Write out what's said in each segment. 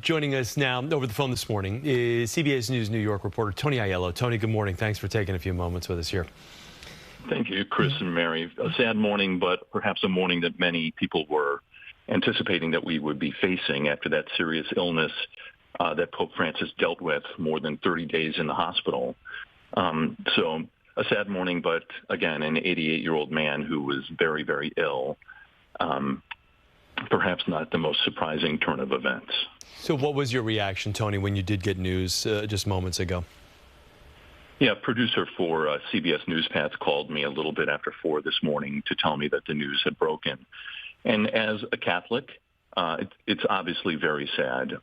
Joining us now over the phone this morning is CBS News New York reporter Tony Aiello. Tony, good morning. Thanks for taking a few moments with us here. Thank you, Chris and Mary. A sad morning, but perhaps a morning that many people were anticipating that we would be facing after that serious illness that Pope Francis dealt with more than 30 days in the hospital. So a sad morning, but again, an 88-year-old man who was very, very ill. Perhaps not the most surprising turn of events. So what was your reaction, Tony, when you did get news just moments ago? Yeah, producer for CBS Newspath called me a little bit after 4 this morning to tell me that the news had broken. And as a Catholic, it's obviously very sad.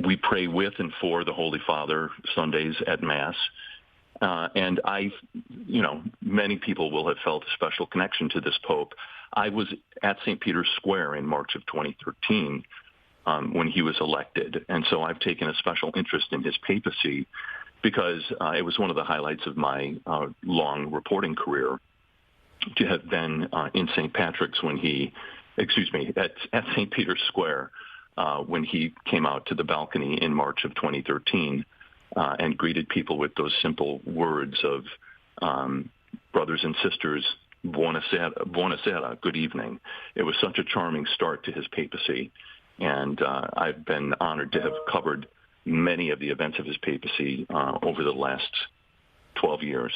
We pray with and for the Holy Father Sundays at Mass. And many people will have felt a special connection to this Pope. I was at St. Peter's Square in March of 2013 when he was elected. And so I've taken a special interest in his papacy because it was one of the highlights of my long reporting career to have been in St. Patrick's at St. Peter's Square when he came out to the balcony in March of 2013 and greeted people with those simple words of brothers and sisters, buonasera, good evening. It was such a charming start to his papacy, and I've been honored to have covered many of the events of his papacy over the last 12 years.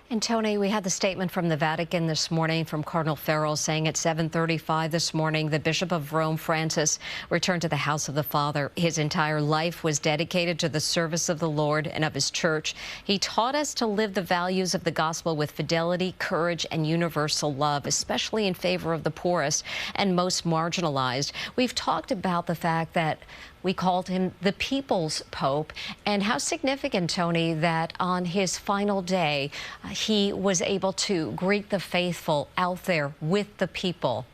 And Tony, we had the statement from the Vatican this morning from Cardinal Farrell saying at 7:35 this morning, the Bishop of Rome, Francis, returned to the house of the Father. His entire life was dedicated to the service of the Lord and of his church. He taught us to live the values of the gospel with fidelity, courage, and universal love, especially in favor of the poorest and most marginalized. We've talked about the fact that we called him the People's Pope, and how significant, Tony, that on his final day, he was able to greet the faithful out there with the people.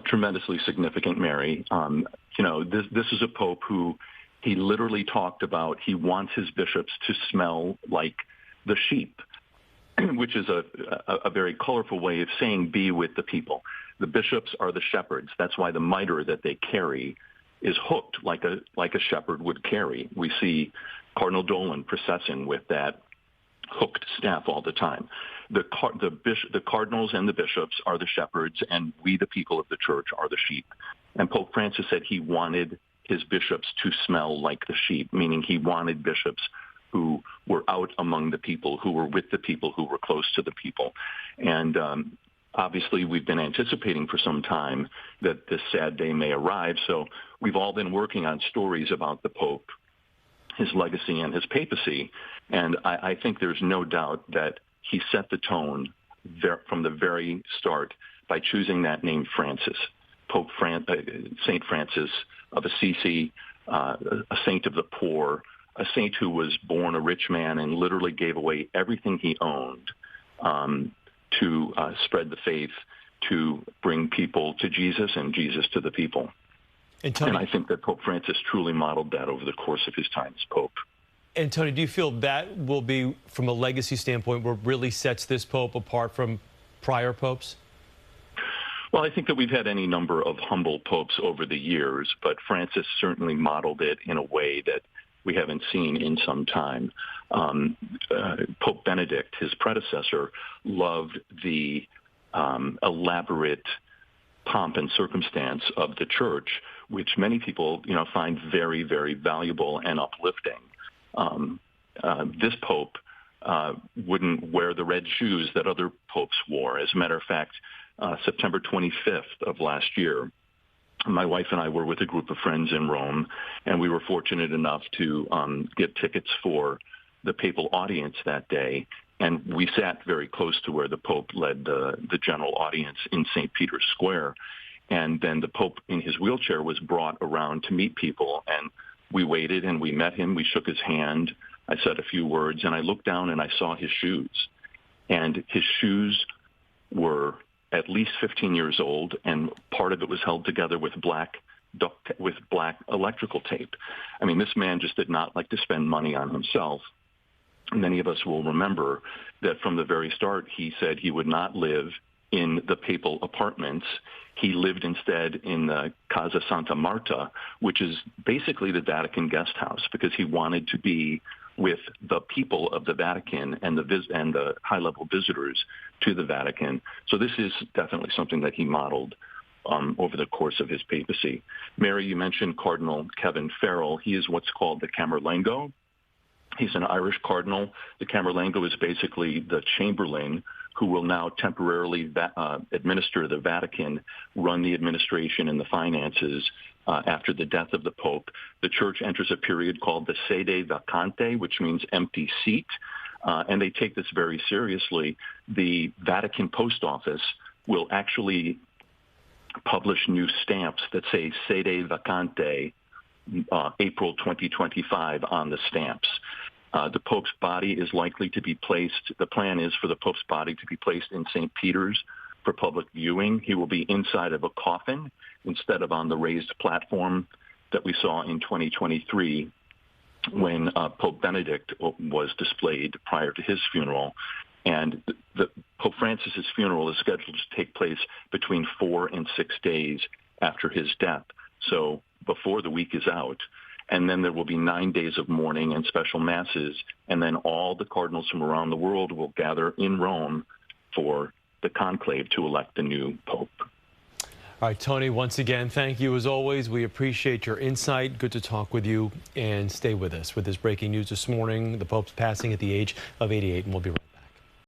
Tremendously significant, Mary. This is a Pope who he literally talked about he wants his bishops to smell like the sheep, which is a very colorful way of saying be with the people. The bishops are the shepherds. That's why the mitre that they carry is hooked like a shepherd would carry. We see Cardinal Dolan processing with that hooked staff all the time. The cardinals and the bishops are the shepherds, and we, the people of the church, are the sheep. And Pope Francis said he wanted his bishops to smell like the sheep, meaning he wanted bishops who were out among the people, who were with the people, who were close to the people. And obviously, we've been anticipating for some time that this sad day may arrive, so we've all been working on stories about the Pope, his legacy, and his papacy, and I think there's no doubt that he set the tone from the very start by choosing that name Francis, St. Francis of Assisi, a saint of the poor, a saint who was born a rich man and literally gave away everything he owned to spread the faith, to bring people to Jesus and Jesus to the people. And I think that Pope Francis truly modeled that over the course of his time as Pope. And Tony, do you feel that will be, from a legacy standpoint, what really sets this Pope apart from prior popes? Well, I think that we've had any number of humble popes over the years, but Francis certainly modeled it in a way that we haven't seen in some time. Pope Benedict, his predecessor, loved the elaborate pomp and circumstance of the church, which many people, find very, very valuable and uplifting. This Pope wouldn't wear the red shoes that other popes wore. As a matter of fact, September 25th of last year, my wife and I were with a group of friends in Rome, and we were fortunate enough to get tickets for the papal audience that day. And we sat very close to where the Pope led the general audience in St. Peter's Square. And then the Pope in his wheelchair was brought around to meet people. And we waited and we met him. We shook his hand. I said a few words, and I looked down and I saw his shoes. And his shoes were at least 15 years old, and part of it was held together with black electrical tape. I mean, this man just did not like to spend money on himself. Many of us will remember that from the very start, he said he would not live in the papal apartments. He lived instead in the Casa Santa Marta, which is basically the Vatican guest house, because he wanted to be with the people of the Vatican and the high-level visitors to the Vatican. So this is definitely something that he modeled over the course of his papacy. Mary, you mentioned Cardinal Kevin Farrell. He is what's called the Camerlengo. He's an Irish cardinal. The Camerlengo is basically the Chamberlain who will now temporarily administer the Vatican, run the administration and the finances after the death of the Pope. The Church enters a period called the sede vacante, which means empty seat, and they take this very seriously. The Vatican Post Office will actually publish new stamps that say sede vacante April 2025 on the stamps. The Pope's body is likely to be placed, the plan is for the Pope's body to be placed in St. Peter's for public viewing. He will be inside of a coffin instead of on the raised platform that we saw in 2023 when Pope Benedict was displayed prior to his funeral. And Pope Francis's funeral is scheduled to take place between 4 and 6 days after his death, so before the week is out. And then there will be 9 days of mourning and special masses, and then all the cardinals from around the world will gather in Rome for the conclave to elect the new pope. All right, Tony, once again, thank you as always. We appreciate your insight. Good to talk with you, and stay with us with this breaking news this morning. The Pope's passing at the age of 88, and we'll be right back.